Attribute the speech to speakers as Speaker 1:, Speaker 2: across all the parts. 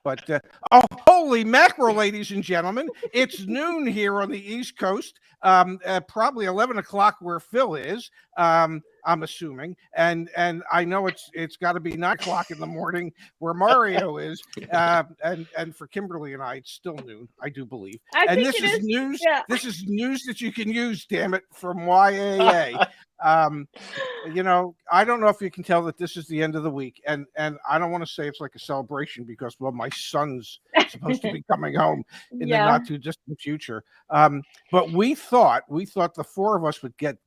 Speaker 1: But oh, holy mackerel, ladies and gentlemen! It's noon here on the East Coast. Probably 11 o'clock where Phil is. I'm assuming, and I know it's got to be 9 o'clock in the morning where Mario is. And for Kimberly and I, it's still noon, I do believe.
Speaker 2: I
Speaker 1: And
Speaker 2: think
Speaker 1: this
Speaker 2: it
Speaker 1: is
Speaker 2: is.
Speaker 1: news.
Speaker 2: Yeah.
Speaker 1: This is news that you can use. Damn it, from YAA. I don't know if you can tell that this is the end of the week, and I don't want to say it's like a celebration because, well, my son's supposed to be coming home in the not too distant future. But we thought the four of us would get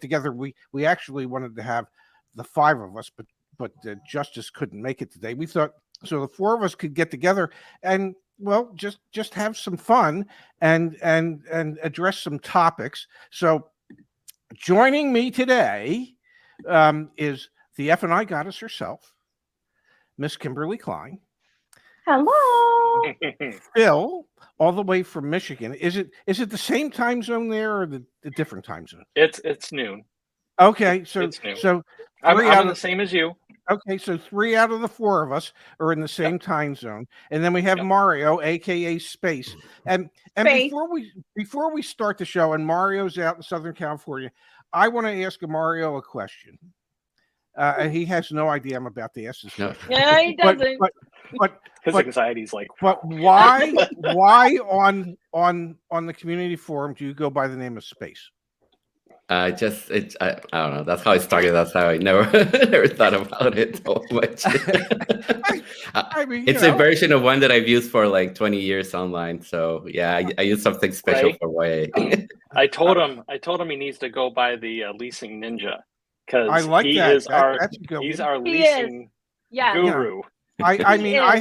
Speaker 1: together. We actually wanted to have the five of us, but Justice couldn't make it today. We thought so the four of us could get together and, well, just have some fun and address some topics. So joining me today is the F&I goddess herself, Miss Kimberly Klein.
Speaker 2: Hello.
Speaker 1: Phil, all the way from Michigan. Is it the same time zone there or the different time zone?
Speaker 3: It's noon.
Speaker 1: Okay, so
Speaker 3: It's noon.
Speaker 1: so
Speaker 3: I'm in the same as you.
Speaker 1: Okay, so 3 out of the 4 of us are in the same time zone, and then we have Mario, aka Space. And
Speaker 2: Space.
Speaker 1: before we start the show, and Mario's out in Southern California, I want to ask Mario a question. And he has no idea I'm about to ask this question.
Speaker 2: Yeah, he doesn't.
Speaker 1: But
Speaker 3: his anxiety's like.
Speaker 1: But why on the community forum do you go by the name of Space?
Speaker 4: I don't know. That's how I started. That's how I never thought about it so much.
Speaker 1: I mean,
Speaker 4: it's a version of one that I've used for like 20 years online. So yeah, I use something special for YA.
Speaker 3: I told him he needs to go by the leasing ninja because
Speaker 1: I like
Speaker 3: he
Speaker 1: that.
Speaker 3: is he's our leasing guru.
Speaker 1: I mean, I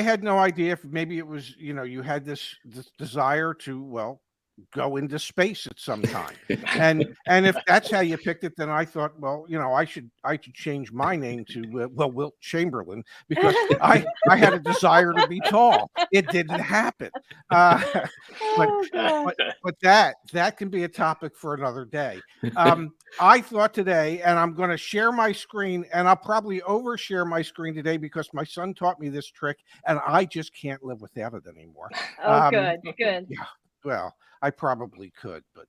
Speaker 1: had no idea if maybe it was, you had this desire to, go into space at some time, and if that's how you picked it, then I thought, I should change my name to Wilt Chamberlain because I had a desire to be tall. It didn't happen, but that can be a topic for another day. I thought today, and I'm going to share my screen, and I'll probably overshare my screen today because my son taught me this trick, and I just can't live without it anymore.
Speaker 2: Good.
Speaker 1: Yeah, well, I probably could, but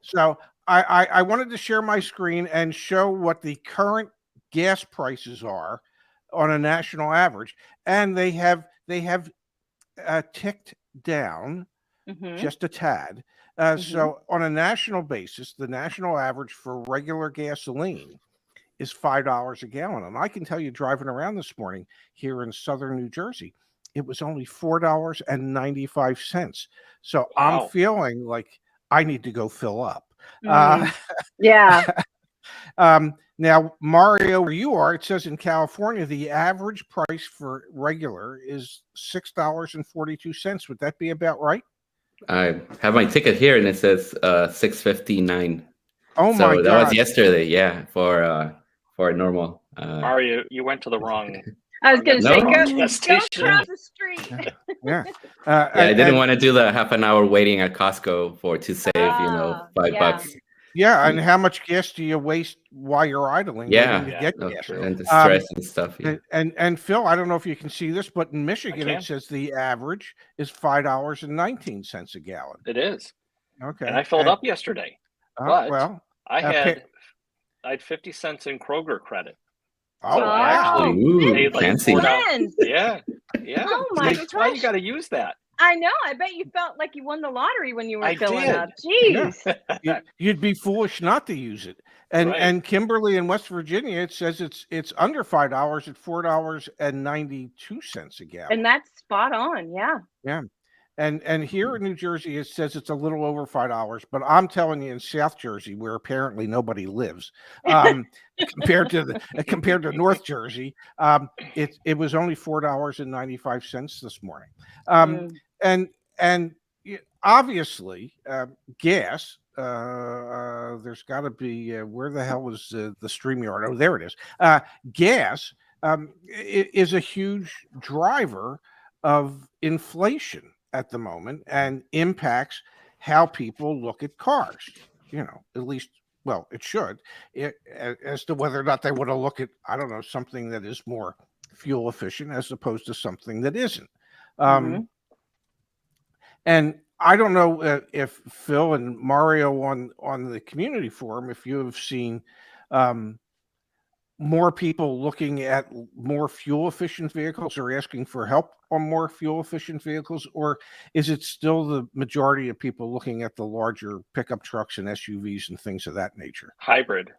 Speaker 1: so I wanted to share my screen and show what the current gas prices are on a national average, and they have ticked down just a tad. So on a national basis, the national average for regular gasoline is $5 a gallon, and I can tell you, driving around this morning here in southern New Jersey, it was only $4.95. So I'm feeling like I need to go fill up.
Speaker 2: Yeah.
Speaker 1: Now, Mario, where you are, it says in California, the average price for regular is $6.42. Would that be about right?
Speaker 4: I have my ticket here and it says $6.59.
Speaker 1: Oh my God.
Speaker 4: That was yesterday, for normal.
Speaker 3: Mario, you went to the wrong.
Speaker 2: I was going to say, go across the street.
Speaker 4: I didn't want to do the half an hour waiting at Costco to save, $5.
Speaker 1: Yeah, and how much gas do you waste while you're idling?
Speaker 4: Yeah,
Speaker 1: get gas?
Speaker 4: And the stress and stuff. Yeah.
Speaker 1: And Phil, I don't know if you can see this, but in Michigan it says the average is $5.19 a gallon.
Speaker 3: It is.
Speaker 1: Okay.
Speaker 3: And I filled up yesterday, but I had 50 cents in Kroger credit.
Speaker 1: Oh,
Speaker 3: so
Speaker 1: wow.
Speaker 3: I actually paid like
Speaker 4: fancy.
Speaker 3: Yeah.
Speaker 2: Oh my
Speaker 3: That's why you got to use that.
Speaker 2: I know. I bet you felt like you won the lottery when you were filling
Speaker 3: did.
Speaker 2: up. Jeez.
Speaker 1: Yeah. You'd be foolish not to use it. And Kimberly in West Virginia, it says it's under $5 at $4.92 a gallon.
Speaker 2: And that's spot on. Yeah.
Speaker 1: Yeah. And here in New Jersey, it says it's a little over $5, but I'm telling you, in South Jersey, where apparently nobody lives, compared to North Jersey, it was only $4.95 this morning. And obviously, gas. There's got to be where the hell was the StreamYard? Oh, there it is. Gas is a huge driver of inflation at the moment and impacts how people look at cars, at least, it should, as to whether or not they want to look at, I don't know, something that is more fuel efficient as opposed to something that isn't.
Speaker 2: Mm-hmm.
Speaker 1: And I don't know if Phil and Mario on the community forum, if you have seen more people looking at more fuel efficient vehicles or asking for help on more fuel efficient vehicles, or is it still the majority of people looking at the larger pickup trucks and SUVs and things of that nature?
Speaker 3: Hybrid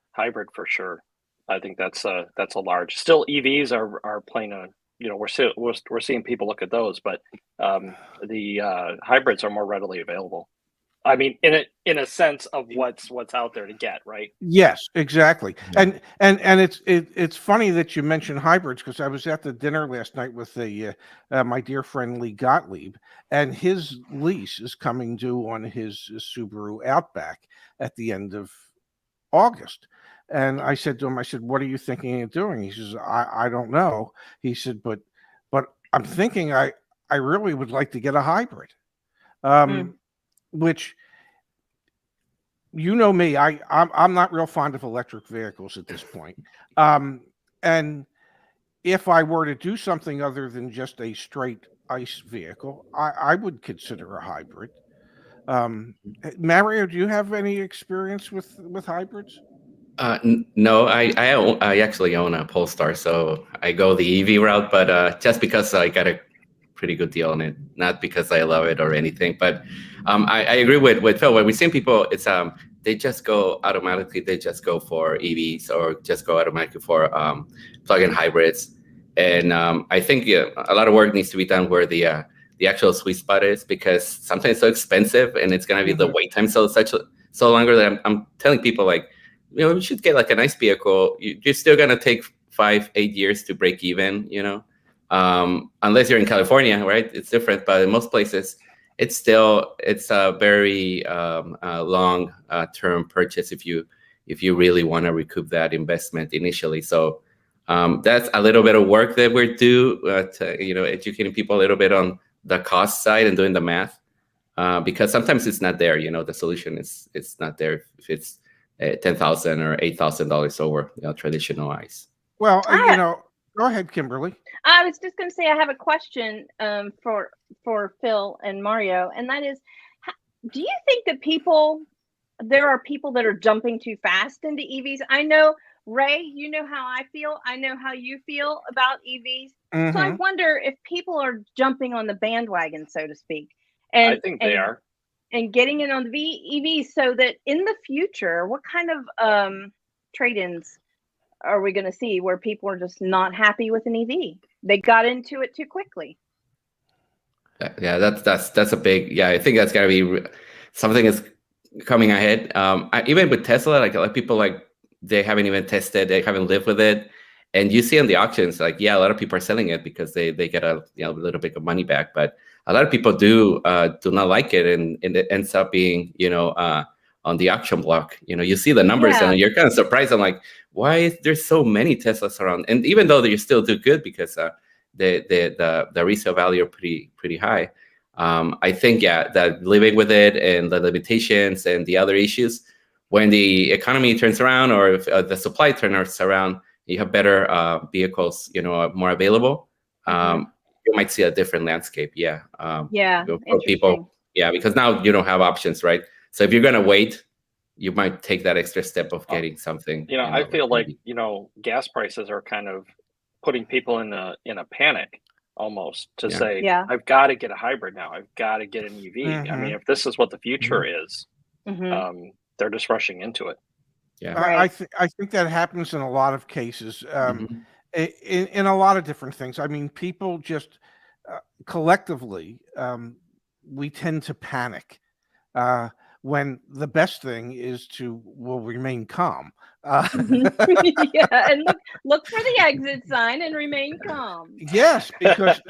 Speaker 3: for sure. I think that's a large. Still, EVs are playing a, we're seeing people look at those, but the hybrids are more readily available. I mean, in a sense of what's out there to get, right?
Speaker 1: Yes, exactly. And it's funny that you mentioned hybrids, because I was at the dinner last night with my dear friend Lee Gottlieb, and his lease is coming due on his Subaru Outback at the end of August. And I said to him, what are you thinking of doing? He says, I don't know. He said, but I'm thinking I really would like to get a hybrid. Which, you know me, I'm not real fond of electric vehicles at this point. And if I were to do something other than just a straight ICE vehicle, I would consider a hybrid. Mario, do you have any experience with hybrids?
Speaker 4: No, I actually own a Polestar, so I go the EV route, but just because I got a pretty good deal on it, not because I love it or anything. But I agree with Phil. When we see people, it's they just go automatically. They just go for EVs or just go automatically for plug-in hybrids. And I think a lot of work needs to be done where the actual sweet spot is, because sometimes it's so expensive and it's going to be the wait time so longer that I'm telling people, like, you should get like a nice vehicle. You're still going to take 5-8 years to break even, unless you're in California, right? It's different, but in most places, it's a very long term purchase if you really want to recoup that investment initially. So that's a little bit of work that we're due to, educating people a little bit on the cost side and doing the math, because sometimes it's not there. The solution it's not there if it's $10,000 or $8,000 over traditional ICE.
Speaker 1: Well, go ahead, Kimberly.
Speaker 2: I was just going to say I have a question for Phil and Mario, and that is, do you think that there are people that are jumping too fast into EVs? I know, Ray, you know how I feel. I know how you feel about EVs. Mm-hmm. So I wonder if people are jumping on the bandwagon, so to speak. And
Speaker 3: I think they are.
Speaker 2: And getting in on the EVs, so that in the future, what kind of trade-ins are we going to see where people are just not happy with an EV? They got into it too quickly.
Speaker 4: Yeah, that's a big, I think that's got to be something that's coming ahead. Even with Tesla, like a lot of people, like, they haven't even tested, they haven't lived with it. And you see on the auctions, like, a lot of people are selling it because they get a little bit of money back. But a lot of people do not like it, and it ends up being, on the auction block. You see the numbers and you're kind of surprised. I'm like, why is there so many Teslas around? And even though they still do good because the resale value are pretty high, I think that living with it and the limitations and the other issues, when the economy turns around or if the supply turns around, you have better vehicles, more available. You might see a different landscape. For people, because now you don't have options, right? So if you're gonna wait, you might take that extra step of getting something.
Speaker 3: I feel like gas prices are kind of putting people in a panic almost to say, I've got to get a hybrid now. I've got to get an EV. Mm-hmm. I mean, if this is what the future is, they're just rushing into it.
Speaker 1: Yeah, right. I think that happens in a lot of cases, in a lot of different things. I mean, people just collectively, we tend to panic when the best thing is to remain calm.
Speaker 2: And look for the exit sign and remain calm.
Speaker 1: Yes, because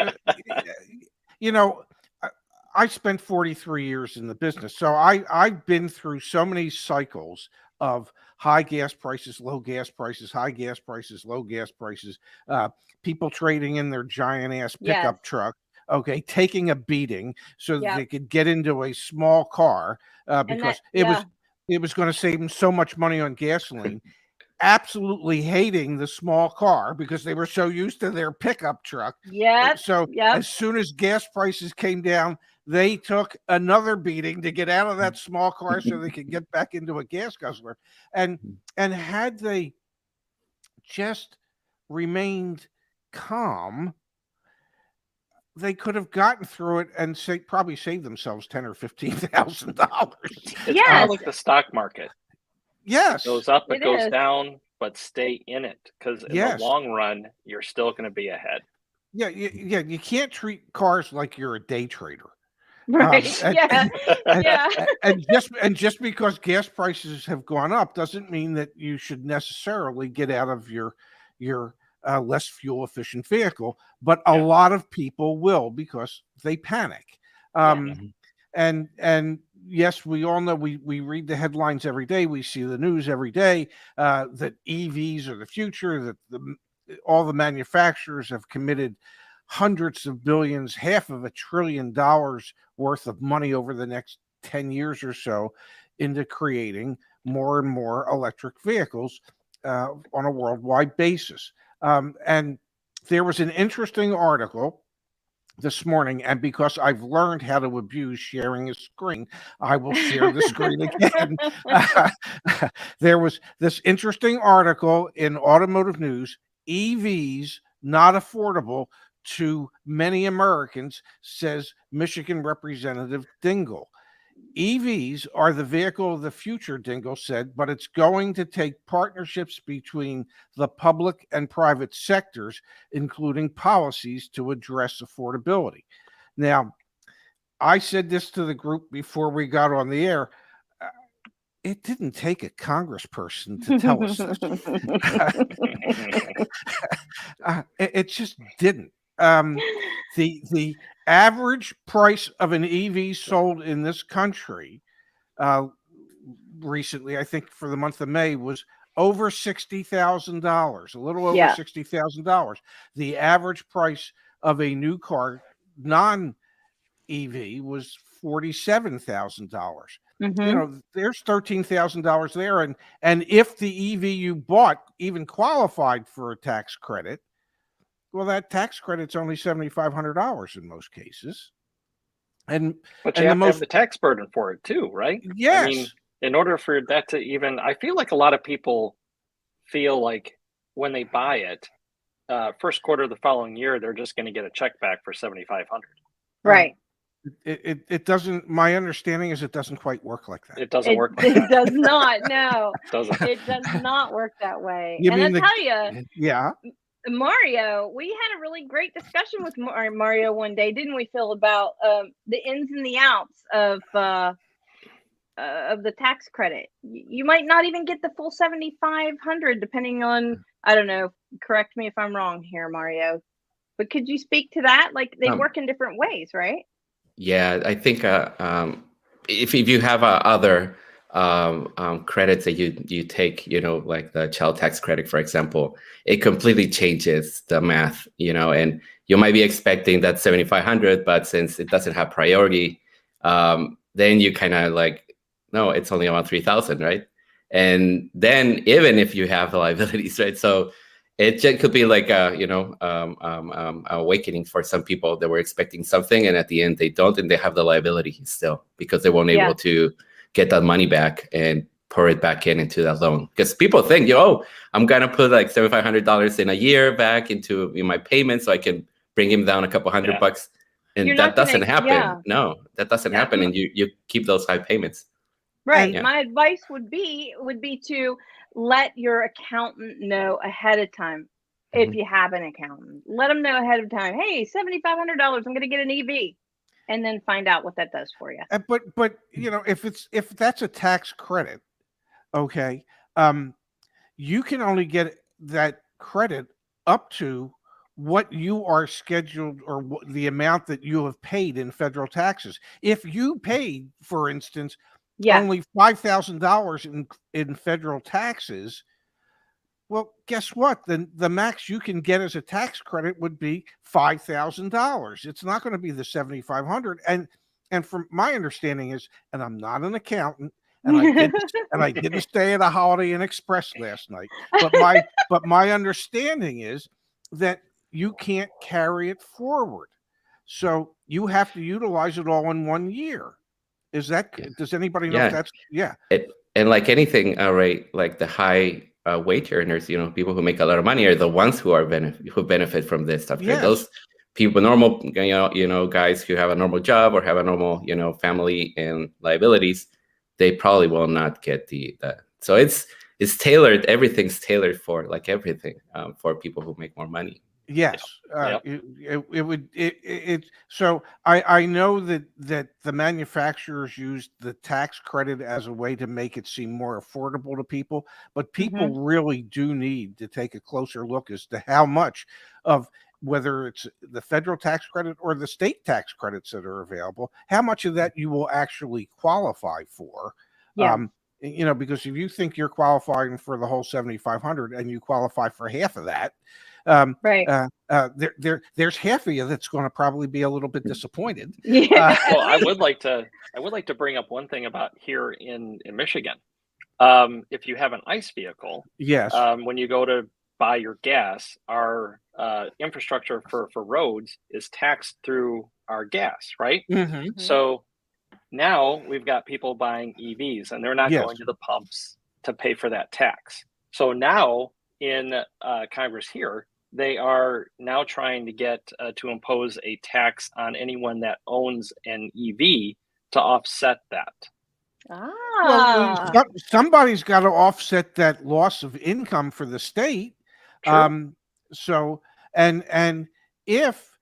Speaker 1: I spent 43 years in the business, so I've been through so many cycles of high gas prices, low gas prices, high gas prices, low gas prices, people trading in their giant ass pickup truck, taking a beating so that they could get into a small car because it was going to save them so much money on gasoline. absolutely hating the small car because they were so used to their pickup truck.
Speaker 2: Yep.
Speaker 1: So
Speaker 2: Yep.
Speaker 1: as soon as gas prices came down, they took another beating to get out of that small car so they could get back into a gas guzzler. And had they just remained calm, they could have gotten through it and probably saved themselves $10,000 or $15,000.
Speaker 3: It's
Speaker 2: Yes.
Speaker 3: kind of like the stock market.
Speaker 1: Yes,
Speaker 3: It goes up, it goes
Speaker 2: is.
Speaker 3: down, but stay in it, because in
Speaker 1: Yes.
Speaker 3: the long run, you're still going to be ahead.
Speaker 1: Yeah, you can't treat cars like you're a day trader.
Speaker 2: Right.
Speaker 1: And-
Speaker 2: Yeah. Yeah.
Speaker 1: And just because gas prices have gone up doesn't mean that you should necessarily get out of your less fuel efficient vehicle, but a lot of people will because they panic. And yes, we all know, we read the headlines every day, we see the news every day, that EVs are the future, that all the manufacturers have committed hundreds of billions, $500 billion worth of money over the next 10 years or so into creating more and more electric vehicles on a worldwide basis. And there was an interesting article this morning, and because I've learned how to abuse sharing a screen, I will share the screen again. There was this interesting article in Automotive News: EVs not affordable to many Americans, says Michigan Representative Dingell. EVs are the vehicle of the future, Dingell said, but it's going to take partnerships between the public and private sectors, including policies to address affordability. Now, I said this to the group before we got on the air. It didn't take a congressperson to tell us this. It just didn't. The average price of an EV sold in this country recently, I think for the month of May, was over $60,000, a little over $60,000. The average price of a new car, non-EV, was $47,000. You know, there's $13,000 there, and if the EV you bought even qualified for a tax credit, well, that tax credit's only $7,500 in most cases.
Speaker 3: But you
Speaker 1: and
Speaker 3: have to have the tax burden for it too, right?
Speaker 1: Yes.
Speaker 3: I mean, in order for that to even, I feel like a lot of people feel like when they buy it, first quarter of the following year, they're just going to get a check back for $7,500.
Speaker 2: Right.
Speaker 1: It doesn't. My understanding is it doesn't quite work like that.
Speaker 3: It doesn't work like
Speaker 2: It
Speaker 3: that.
Speaker 2: does not. No,
Speaker 3: It doesn't.
Speaker 2: it does not work that way.
Speaker 1: You
Speaker 2: and
Speaker 1: mean
Speaker 2: I tell you,
Speaker 1: yeah.
Speaker 2: Mario, we had a really great discussion with Mario one day, didn't we, Phil, about the ins and the outs of the tax credit. You might not even get the full $7,500, depending on, I don't know. Correct me if I'm wrong here, Mario. But could you speak to that? Like, they work in different ways, right?
Speaker 4: Yeah, I think if you have other credits that you take, you know, like the child tax credit, for example, it completely changes the math, you know, and you might be expecting that 7,500, but since it doesn't have priority, then you kind of like, no, it's only around 3,000, right? And then even if you have the liabilities, right? So it just could be like a, you know, awakening for some people that were expecting something, and at the end they don't, and they have the liability still because they weren't able to get that money back and pour it back into that loan. Because people think, I'm gonna put like $7,500 in a year back into my payment so I can bring him down a couple $100 bucks, and that doesn't happen. No, that doesn't happen, and you keep those high payments.
Speaker 2: Right. My advice would be to let your accountant know ahead of time. If you have an accountant, let them know ahead of time. Hey, $7,500, I'm going to get an EV, and then find out what that does for you.
Speaker 1: But you know, if that's a tax credit, okay, you can only get that credit up to what you are scheduled, or the amount that you have paid in federal taxes. If you paid, for instance, only $5,000 in federal taxes, well, guess what? Then the max you can get as a tax credit would be $5,000. It's not going to be the $7,500. And from my understanding is, and I'm not an accountant, and I didn't stay at a Holiday Inn Express last night. But my understanding is that you can't carry it forward, so you have to utilize it all in 1 year. Is that?
Speaker 4: Yeah.
Speaker 1: Does anybody know if
Speaker 4: Yeah.
Speaker 1: that's? Yeah.
Speaker 4: And like anything, right? Like the high wage earners, people who make a lot of money are the ones who benefit from this stuff.
Speaker 1: Yes.
Speaker 4: Those people, normal, guys who have a normal job or have a normal, family and liabilities, they probably will not get that. So it's tailored. Everything's tailored for like everything for people who make more money.
Speaker 1: Yes,
Speaker 3: Yep.
Speaker 1: So I know that the manufacturers used the tax credit as a way to make it seem more affordable to people, but people really do need to take a closer look as to how much of, whether it's the federal tax credit or the state tax credits that are available, how much of that you will actually qualify for.
Speaker 2: Yeah.
Speaker 1: Because if you think you're qualifying for the whole 7,500 and you qualify for half of that,
Speaker 2: right.
Speaker 1: There's half of you that's going to probably be a little bit disappointed.
Speaker 2: Yeah.
Speaker 3: Well, I would like to bring up one thing about here in Michigan. If you have an ICE vehicle,
Speaker 1: yes,
Speaker 3: when you go to buy your gas, our infrastructure for roads is taxed through our gas, right? So now we've got people buying EVs, and they're not going to the pumps to pay for that tax. So now in Congress here, they are now trying to get to impose a tax on anyone that owns an EV to offset that.
Speaker 2: Ah.
Speaker 1: Well, somebody's got to offset that loss of income for the state.
Speaker 3: True.
Speaker 1: So and if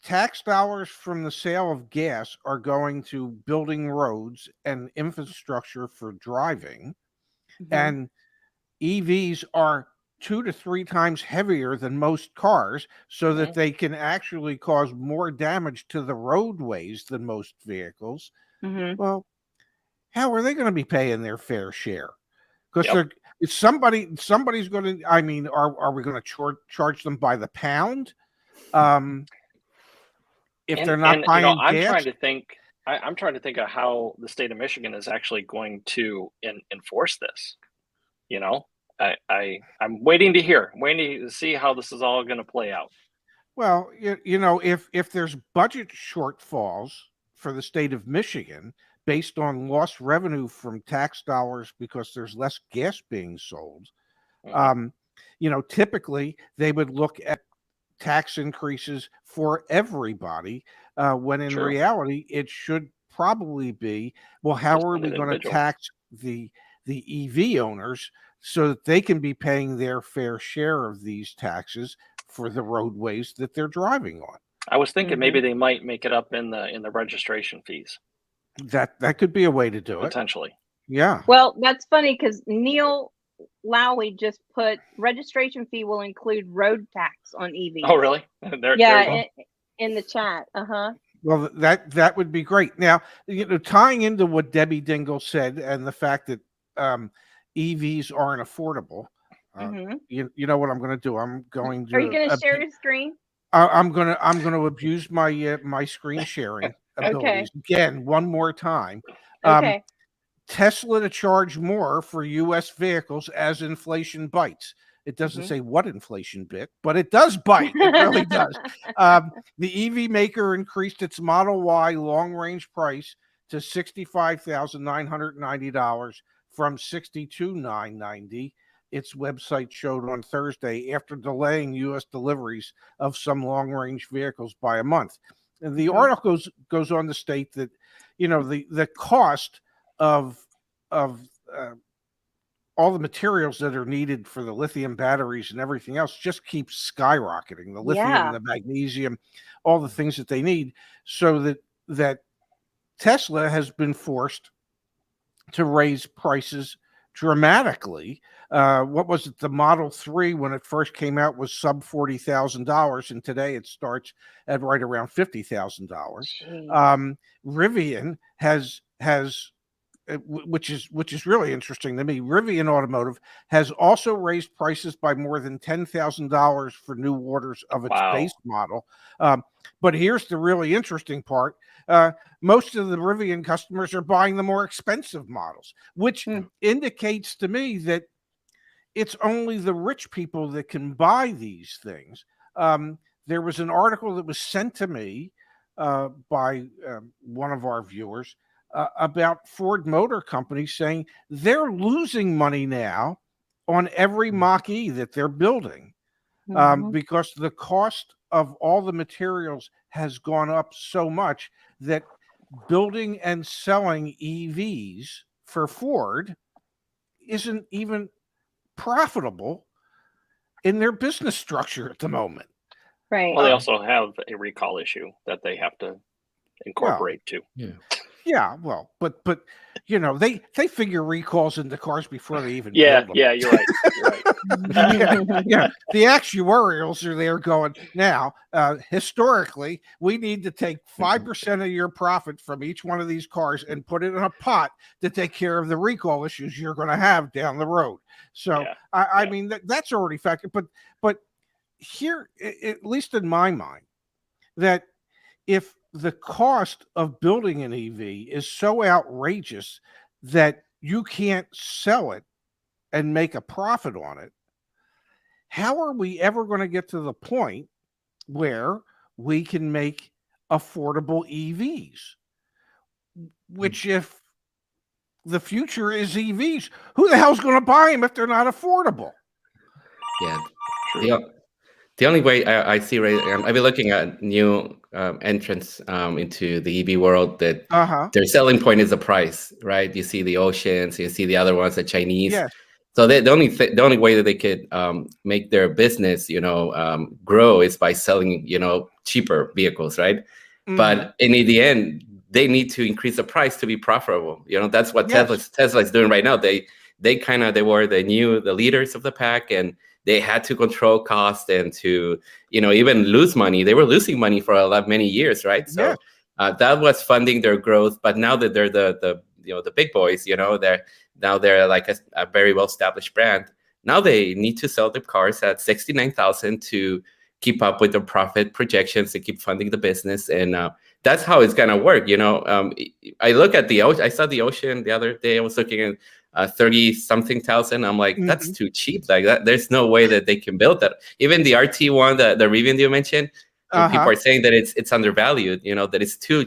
Speaker 1: tax dollars from the sale of gas are going to building roads and infrastructure for driving, and EVs are 2 to 3 times heavier than most cars, so that they can actually cause more damage to the roadways than most vehicles. Well, how are they going to be paying their fair share? Because somebody's going to. I mean, are we going to charge them by the pound? If they're not buying gas?
Speaker 3: I'm trying to think of how the state of Michigan is actually going to enforce this. I'm waiting to see how this is all going to play out.
Speaker 1: Well, if there's budget shortfalls for the state of Michigan based on lost revenue from tax dollars because there's less gas being sold, typically they would look at tax increases for everybody, when in reality it should probably be, well, how are we going to tax the EV owners so that they can be paying their fair share of these taxes for the roadways that they're driving on?
Speaker 3: I was thinking maybe they might make it up in the registration fees.
Speaker 1: That could be a way to do it.
Speaker 3: Potentially.
Speaker 1: Yeah.
Speaker 2: Well, that's funny because Neil Lowey just put registration fee will include road tax on EVs.
Speaker 3: Oh, really?
Speaker 2: In the chat.
Speaker 1: Well, that would be great. Now, tying into what Debbie Dingle said and the fact that EVs aren't affordable, you know what I'm going to do? I'm going to.
Speaker 2: Are you going to share your screen?
Speaker 1: I'm going to abuse my screen sharing abilities again one more time.
Speaker 2: Okay.
Speaker 1: Tesla to charge more for U.S. vehicles as inflation bites. It doesn't say what inflation bit, but it does bite. It really does. The EV maker increased its Model Y long-range price to $65,990 from $62,990. Its website showed on Thursday, after delaying U.S. deliveries of some long-range vehicles by a month. And the article goes on to state that, the cost of all the materials that are needed for the lithium batteries and everything else just keeps skyrocketing. The lithium and the magnesium, all the things that they need, so that Tesla has been forced to raise prices dramatically. What was it? The Model 3, when it first came out, was sub $40,000, and today it starts at right around $50,000. Rivian has which is really interesting to me. Rivian Automotive has also raised prices by more than $10,000 for new orders of its
Speaker 3: Wow.
Speaker 1: base model. But here's the really interesting part. Most of the Rivian customers are buying the more expensive models, which indicates to me that it's only the rich people that can buy these things. There was an article that was sent to me by one of our viewers about Ford Motor Company saying they're losing money now on every Mach-E that they're building because the cost of all the materials has gone up so much that building and selling EVs for Ford isn't even profitable in their business structure at the moment.
Speaker 2: Right.
Speaker 3: Well, they also have a recall issue that they have to incorporate too.
Speaker 1: Yeah, well, but you know, they figure recalls into cars before they even
Speaker 3: Yeah,
Speaker 1: build them.
Speaker 3: yeah, you're right. You're right.
Speaker 1: Yeah, the actuarials are there going, now, historically, we need to take 5% of your profit from each one of these cars and put it in a pot to take care of the recall issues you're going to have down the road. So,
Speaker 3: Yeah,
Speaker 1: I mean, that's already factored. But here, at least in my mind, that if the cost of building an EV is so outrageous that you can't sell it and make a profit on it, how are we ever going to get to the point where we can make affordable EVs? Which, if the future is EVs, who the hell's going to buy them if they're not affordable?
Speaker 4: Yeah. The only way I see, right, I've been looking at new entrants into the EV world that their selling point is the price, right? You see the Oceans, you see the other ones, the Chinese.
Speaker 1: Yes.
Speaker 4: So the only way that they could make their business, grow is by selling, cheaper vehicles, right? But in the end, they need to increase the price to be profitable. That's what Tesla is doing right now. They were the leaders of the pack, and they had to control cost and to, even lose money. They were losing money for many years, right? So that was funding their growth. But now that they're the big boys, they're like a very well-established brand. Now they need to sell their cars at $69,000 to keep up with their profit projections, to keep funding the business, and that's how it's gonna work. I look at I saw the Ocean the other day. I was looking at 30-something thousand. I'm like, that's too cheap. Like that, there's no way that they can build that. Even the RT one, the Rivian you mentioned, people are saying that it's undervalued. That it's too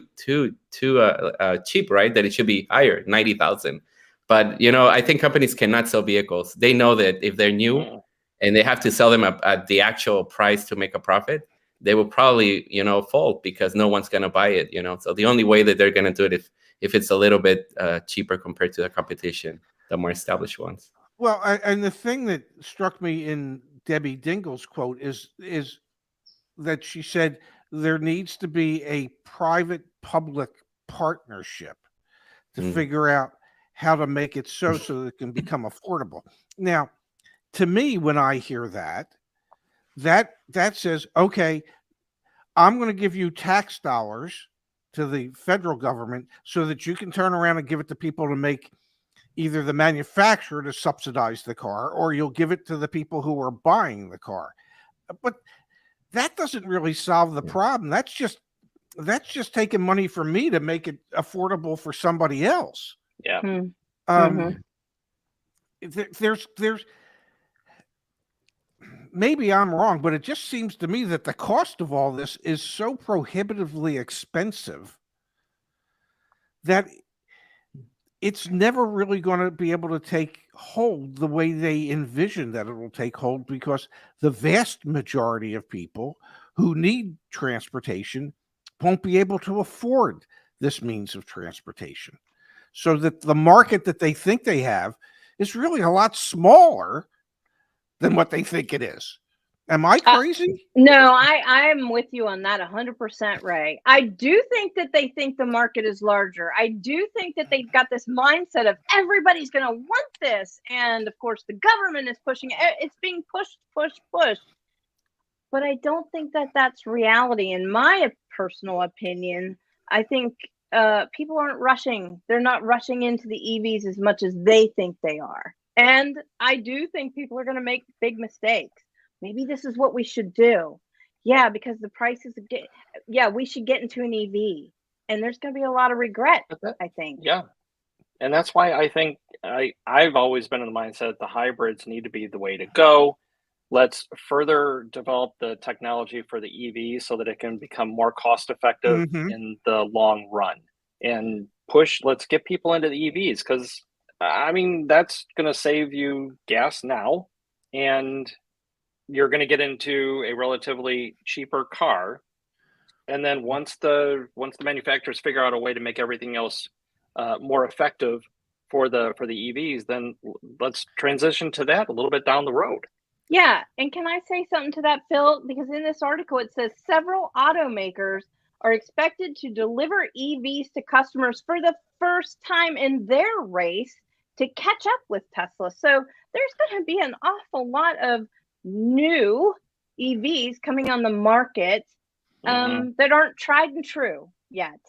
Speaker 4: cheap, right? That it should be higher, 90,000. But I think companies cannot sell vehicles. They know that if they're new and they have to sell them at the actual price to make a profit, they will probably fold because no one's gonna buy it. So the only way that they're gonna do it if it's a little bit cheaper compared to the competition, the more established ones.
Speaker 1: Well, and the thing that struck me in Debbie Dingle's quote is that she said there needs to be a private-public partnership to figure out how to make it so that it can become affordable. Now, to me, when I hear that says, okay, I'm going to give you tax dollars to the federal government so that you can turn around and give it to people to make either the manufacturer to subsidize the car, or you'll give it to the people who are buying the car. But that doesn't really solve the problem. That's just taking money from me to make it affordable for somebody else.
Speaker 3: Yeah.
Speaker 1: There's maybe I'm wrong, but it just seems to me that the cost of all this is so prohibitively expensive that it's never really going to be able to take hold the way they envision that it will take hold, because the vast majority of people who need transportation won't be able to afford this means of transportation. So that the market that they think they have is really a lot smaller than what they think it is. Am I crazy?
Speaker 2: No, I am with you on that 100%, Ray. I do think that they think the market is larger. I do think that they've got this mindset of everybody's going to want this. And of course, the government is pushing it. It's being pushed. But I don't think that that's reality. In my personal opinion, I think people aren't rushing. They're not rushing into the EVs as much as they think they are. And I do think people are going to make big mistakes. Maybe this is what we should do. Yeah, because the prices we should get into an EV. And there's going to be a lot of regret, I think.
Speaker 3: Yeah. And that's why I think I've always been in the mindset that the hybrids need to be the way to go. Let's further develop the technology for the EV so that it can become more cost effective in the long run. And let's get people into the EVs, because I mean, that's going to save you gas now, and you're going to get into a relatively cheaper car. And then once the manufacturers figure out a way to make everything else more effective for the EVs, then let's transition to that a little bit down the road.
Speaker 2: Yeah, and can I say something to that, Phil? Because in this article it says several automakers are expected to deliver EVs to customers for the first time in their race to catch up with Tesla. So there's going to be an awful lot of new EVs coming on the market that aren't tried and true yet.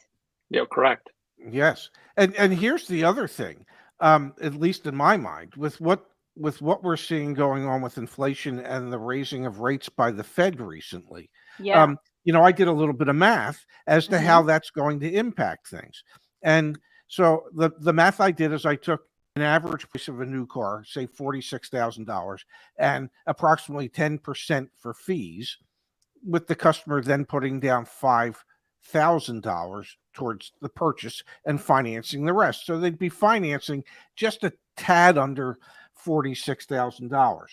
Speaker 3: Yeah, correct.
Speaker 1: Yes, and here's the other thing, at least in my mind, with what we're seeing going on with inflation and the raising of rates by the Fed recently.
Speaker 2: Yeah.
Speaker 1: I did a little bit of math as to how that's going to impact things. And so the math I did is I took an average price of a new car, say $46,000, and approximately 10% for fees, with the customer then putting down $5,000 towards the purchase and financing the rest. So they'd be financing just a tad under $46,000.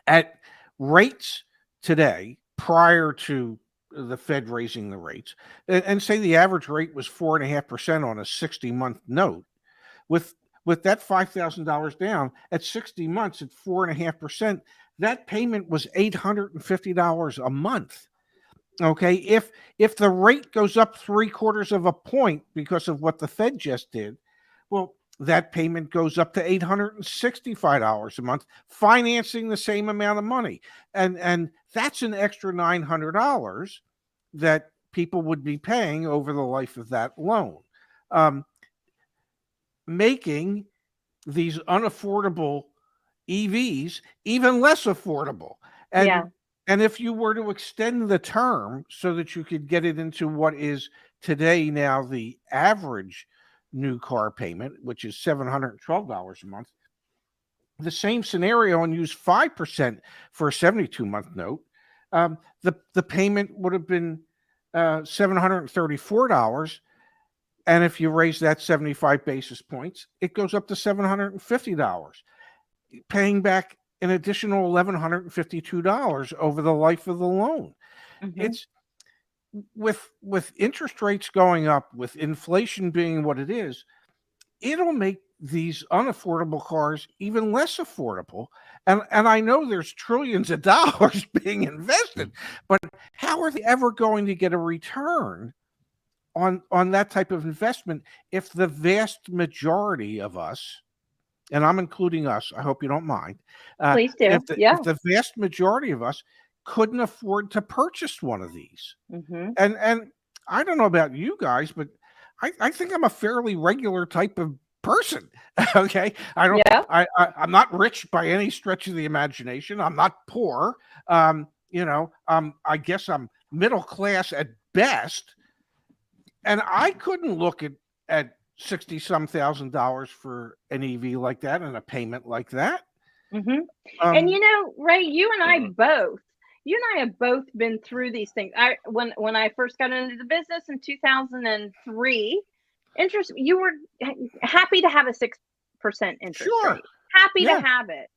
Speaker 1: At rates today, prior to the Fed raising the rates, and say the average rate was 4.5% on a 60-month note, with that $5,000 down at 60 months at 4.5%, that payment was $850 a month. Okay, if the rate goes up 0.75 of a point because of what the Fed just did, well, that payment goes up to $865 a month, financing the same amount of money. And that's an extra $900 that people would be paying over the life of that loan, making these unaffordable EVs even less affordable. And if you were to extend the term so that you could get it into what is today now the average new car payment, which is $712 a month, the same scenario, and use 5% for a 72-month note, the payment would have been $734. And if you raise that 75 basis points, it goes up to $750, paying back an additional $1,152 over the life of the loan. It's with interest rates going up, with inflation being what it is, it'll make these unaffordable cars even less affordable. And I know there's trillions of dollars being invested, but how are they ever going to get a return on that type of investment if the vast majority of us, and I'm including us, I hope you don't mind.
Speaker 2: Please do.
Speaker 1: If the vast majority of us couldn't afford to purchase one of these. And I don't know about you guys, but I think I'm a fairly regular type of person. Okay. I'm not rich by any stretch of the imagination. I'm not poor. I guess I'm middle class at best. And I couldn't look at $60-some thousand for an EV like that and a payment like that.
Speaker 2: And Ray, you and I have both been through these things. When I first got into the business in 2003, you were happy to have a 6% interest rate. Happy to have it.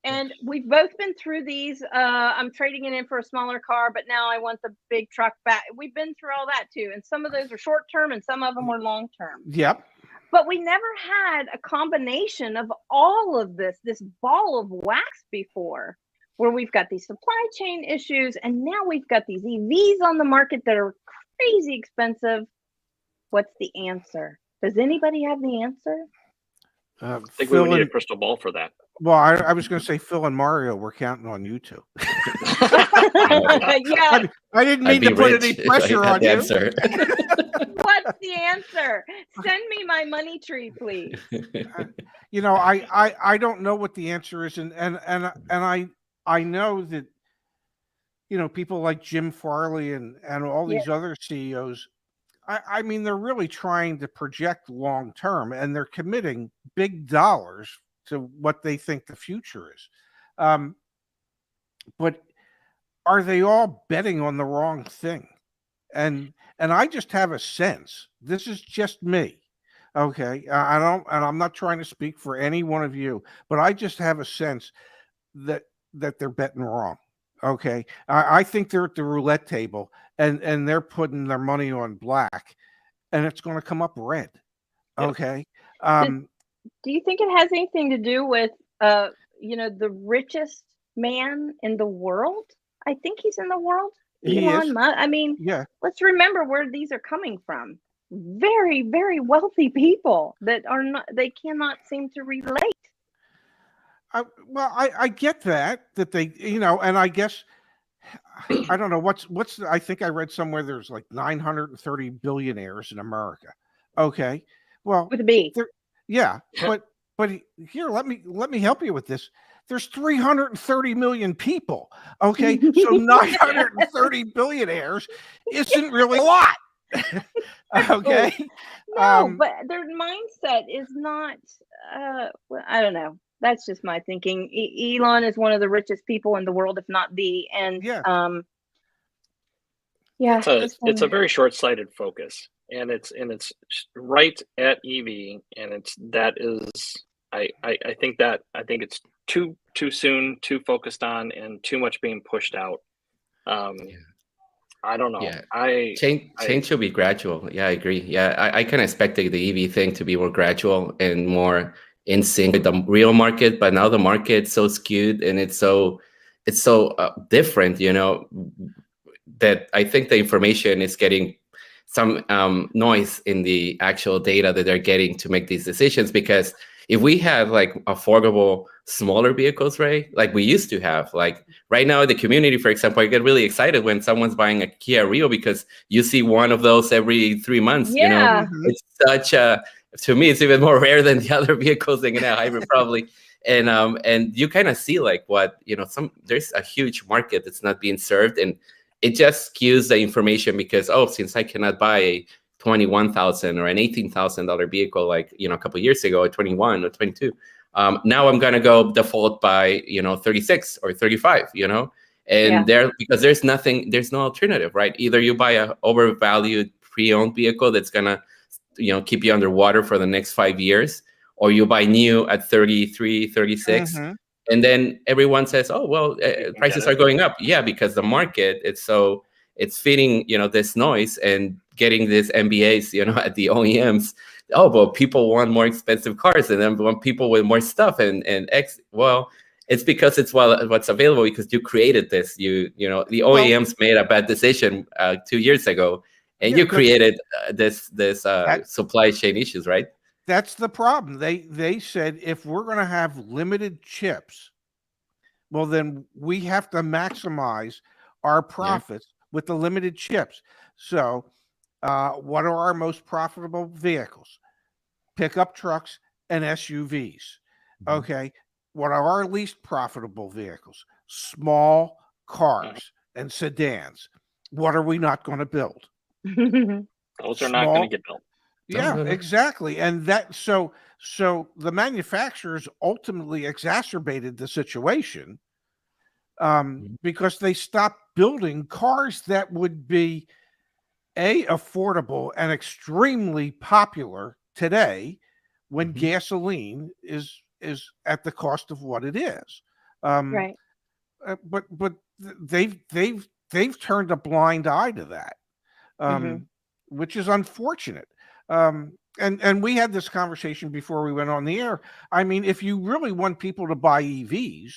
Speaker 2: And we've both been through these. I'm trading it in for a smaller car, but now I want the big truck back. We've been through all that too. And some of those are short term and some of them were long term.
Speaker 1: Yep.
Speaker 2: But we never had a combination of all of this ball of wax before, where we've got these supply chain issues and now we've got these EVs on the market that are crazy expensive. What's the answer? Does anybody have the answer?
Speaker 3: I think we would need a crystal ball for that.
Speaker 1: Well, I was going to say Phil and Mario. We're counting on you two.
Speaker 2: Yeah.
Speaker 1: I didn't
Speaker 4: I'd
Speaker 1: mean
Speaker 4: be
Speaker 1: to put
Speaker 4: rich
Speaker 1: any
Speaker 4: if I
Speaker 1: pressure
Speaker 4: had
Speaker 1: on
Speaker 4: the
Speaker 1: you.
Speaker 4: answer.
Speaker 2: What's the answer? Send me my money tree, please.
Speaker 1: You know, I don't know what the answer is, and I know that, you know, people like Jim Farley and all
Speaker 2: Yeah.
Speaker 1: these other CEOs. I mean, they're really trying to project long term, and they're committing big dollars to what they think the future is. But are they all betting on the wrong thing? And I just have a sense. This is just me. Okay, I don't, and I'm not trying to speak for any one of you, but I just have a sense that they're betting wrong. Okay, I think they're at the roulette table, and they're putting their money on black, and it's going to come up red.
Speaker 3: Yep.
Speaker 1: Okay.
Speaker 2: Do you think it has anything to do with you know, the richest man in the world? I think he's in the world.
Speaker 1: He
Speaker 2: Elon
Speaker 1: is.
Speaker 2: Musk. I mean,
Speaker 1: Yeah.
Speaker 2: let's remember where these are coming from. Very, very wealthy people that are not, they cannot seem to relate.
Speaker 1: Well, I get that they, you know, and I guess I don't know what's I think I read somewhere there's like 930 billionaires in America. Okay. Well,
Speaker 2: With a B.
Speaker 1: yeah, but here, let me help you with this. There's 330 million people. Okay, so 930 billionaires isn't really a lot. Okay.
Speaker 2: No, but their mindset is not. Well, I don't know. That's just my thinking. Elon is one of the richest people in the world, if not the. And
Speaker 1: Yeah.
Speaker 2: Yeah,
Speaker 3: It's a very short-sighted focus, and it's right at EV, and I think it's too soon, too focused on, and too much being pushed out. I don't know.
Speaker 4: Yeah. Change should be gradual. Yeah, I agree. Yeah, I kind of expected the EV thing to be more gradual and more in sync with the real market, but now the market's so skewed and it's so different, you know, that I think the information is getting some noise in the actual data that they're getting to make these decisions. Because if we have like affordable, smaller vehicles, right, like we used to have, like right now in the community, for example, I get really excited when someone's buying a Kia Rio because you see one of those every 3 months.
Speaker 2: Yeah.
Speaker 4: You know, it's such a, to me, it's even more rare than the other vehicles in a hybrid probably. And you kind of see like what, you know, there's a huge market that's not being served, and it just skews the information because, oh, since I cannot buy a $21,000 or an $18,000 vehicle, like, you know, a couple of years ago, or 21 or 22, now I'm going to go default by, you know, 36 or 35, you know, and because there's no alternative, right? Either you buy a overvalued pre-owned vehicle that's going to, you know, keep you underwater for the next 5 years, or you buy new at 33, 36. And then everyone says, oh, well, prices are going up. Yeah, because the market, it's feeding, you know, this noise and getting these MBAs, you know, at the OEMs. Oh, but people want more expensive cars, and then want people with more stuff and well, it's because it's what's available, because you created this. You know, the OEMs made a bad decision 2 years ago, and you created this supply chain issues, right?
Speaker 1: That's the problem. They said if we're going to have limited chips, well, then we have to maximize our profits with the limited chips. So, what are our most profitable vehicles? Pickup trucks and SUVs. Okay. What are our least profitable vehicles? Small cars and sedans. What are we not going to build?
Speaker 3: Those are not going to get built.
Speaker 1: Yeah, exactly. And that so the manufacturers ultimately exacerbated the situation because they stopped building cars that would be affordable and extremely popular today when gasoline is at the cost of what it is.
Speaker 2: Right.
Speaker 1: But they've turned a blind eye to that, which is unfortunate. And we had this conversation before we went on the air. I mean, if you really want people to buy EVs,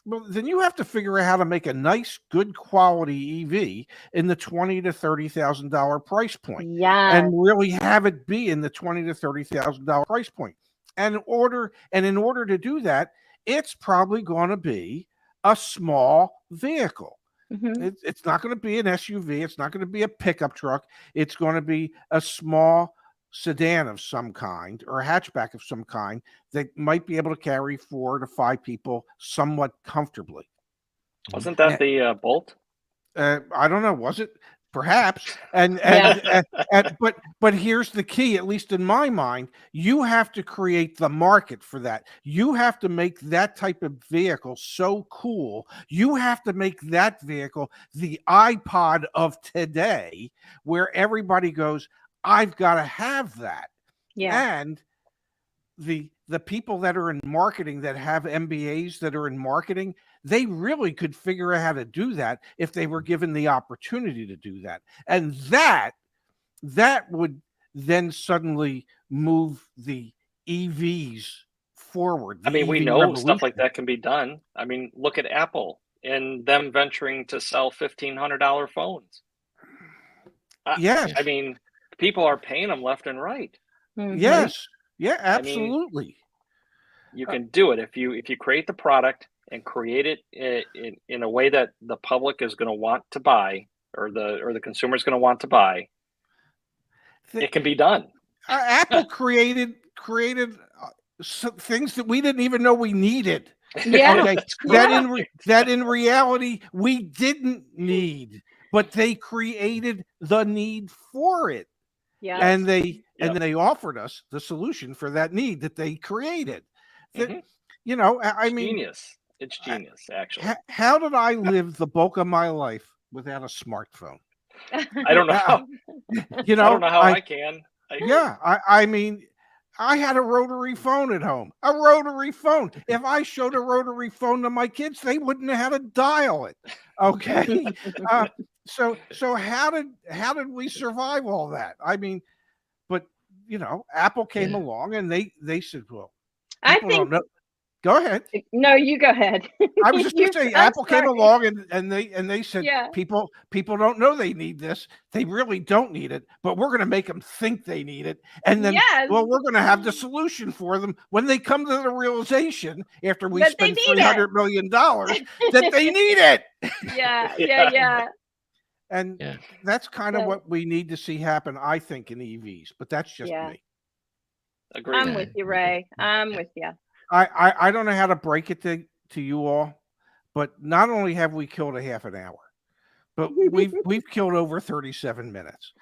Speaker 1: well, then you have to figure out how to make a nice, good quality EV in the $20,000 to $30,000 price point, and really have it be in the $20,000 to $30,000 price point. And in order to do that, it's probably going to be a small vehicle. It's not going to be an SUV. It's not going to be a pickup truck. It's going to be a small sedan of some kind or a hatchback of some kind that might be able to carry 4 to 5 people somewhat comfortably.
Speaker 3: Wasn't that the Bolt?
Speaker 1: I don't know. Was it? Perhaps. But here's the key, at least in my mind, you have to create the market for that. You have to make that type of vehicle so cool. You have to make that vehicle the iPod of today, where everybody goes, I've got to have that.
Speaker 2: Yeah.
Speaker 1: And the people that are in marketing, that have MBAs that are in marketing, they really could figure out how to do that if they were given the opportunity to do that. And that would then suddenly move the EVs forward.
Speaker 3: I mean, we know stuff like that can be done. I mean, look at Apple and them venturing to sell $1,500 phones.
Speaker 1: Yes.
Speaker 3: I mean, people are paying them left and right.
Speaker 1: Yes. Yeah, absolutely.
Speaker 3: I mean, you can do it if you create the product and create it in a way that the public is going to want to buy, or the consumer is going to want to buy. It can be done.
Speaker 1: Apple created some things that we didn't even know we needed.
Speaker 2: Yeah.
Speaker 1: Okay? That in reality we didn't need, but they created the need for it.
Speaker 2: Yeah.
Speaker 1: And they offered us the solution for that need that they created. You know, I mean,
Speaker 3: genius. It's genius, actually.
Speaker 1: How did I live the bulk of my life without a smartphone?
Speaker 3: I don't know how.
Speaker 1: You know,
Speaker 3: I don't know how I can.
Speaker 1: I mean, I had a rotary phone at home. A rotary phone. If I showed a rotary phone to my kids, they wouldn't know how to dial it. Okay. So how did we survive all that? I mean, but you know, Apple came along and they said, well,
Speaker 2: I think.
Speaker 1: Don't know. Go ahead.
Speaker 2: No, you go ahead.
Speaker 1: I was just going to say, Apple came along and they said, people don't know they need this. They really don't need it, but we're going to make them think they need it. And then, well, we're going to have the solution for them when they come to the realization after we spend $300 million that they need it.
Speaker 2: Yeah.
Speaker 1: And that's kind of what we need to see happen, I think, in EVs. But that's just me.
Speaker 3: Agreed.
Speaker 2: I'm with you, Ray. I'm with you.
Speaker 1: I don't know how to break it to you all, but not only have we killed a half an hour, but we've killed over 37 minutes.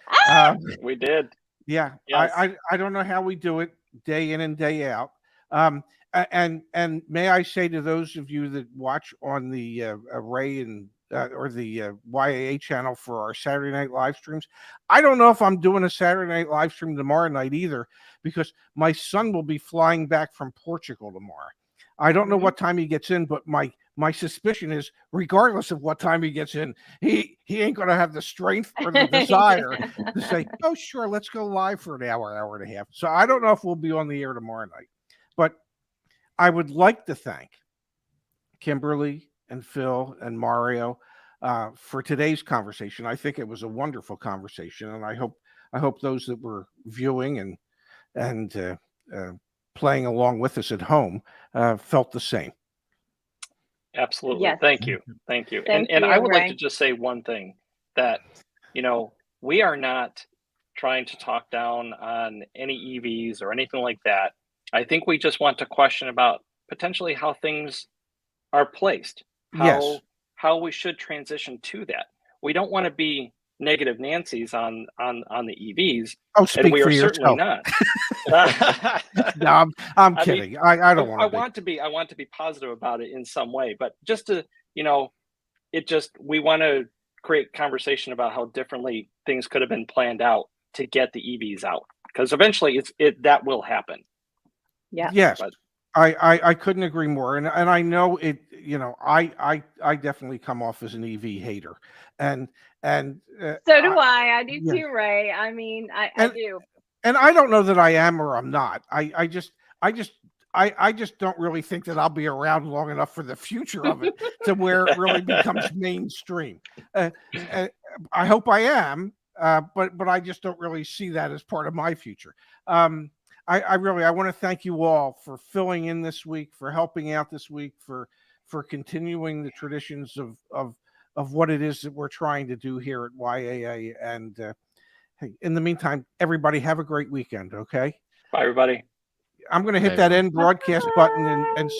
Speaker 3: We did.
Speaker 1: Yeah. Yes. I don't know how we do it day in and day out. And may I say to those of you that watch on the Ray and or the YAA channel for our Saturday night live streams, I don't know if I'm doing a Saturday night live stream tomorrow night either, because my son will be flying back from Portugal tomorrow. I don't know what time he gets in, but my suspicion is, regardless of what time he gets in, he ain't going to have the strength or the desire to say, oh, sure, let's go live for an hour and a half. So I don't know if we'll be on the air tomorrow night, but I would like to thank Kimberly and Phil and Mario for today's conversation. I think it was a wonderful conversation, and I hope those that were viewing and playing along with us at home felt the same.
Speaker 3: Absolutely.
Speaker 2: Yes.
Speaker 3: Thank you. And I would like to just say one thing, that, you know, we are not trying to talk down on any EVs or anything like that. I think we just want to question about potentially how things are placed, how we should transition to that. We don't want to be negative Nancy's on the EVs.
Speaker 1: Oh, speak
Speaker 3: and we
Speaker 1: for
Speaker 3: are
Speaker 1: yourself.
Speaker 3: certainly not.
Speaker 1: No, I'm kidding. I don't want to.
Speaker 3: I want to be positive about it in some way, but just to, you know, we want to create conversation about how differently things could have been planned out to get the EVs out, because eventually that will happen.
Speaker 2: Yeah.
Speaker 1: Yes.
Speaker 3: But
Speaker 1: I couldn't agree more. And I know it, you know, I definitely come off as an EV hater. And
Speaker 2: so do I. I do too, Ray. I mean, I do.
Speaker 1: And I don't know that I am or I'm not. I just don't really think that I'll be around long enough for the future of it to where it really becomes mainstream. I hope I am, but I just don't really see that as part of my future. I really, I want to thank you all for filling in this week, for helping out this week, for continuing the traditions of what it is that we're trying to do here at YAA. And hey, in the meantime, everybody have a great weekend. Okay.
Speaker 3: Bye, everybody.
Speaker 1: I'm going to hit
Speaker 4: Bye,
Speaker 1: that
Speaker 4: everyone.
Speaker 1: end broadcast button and see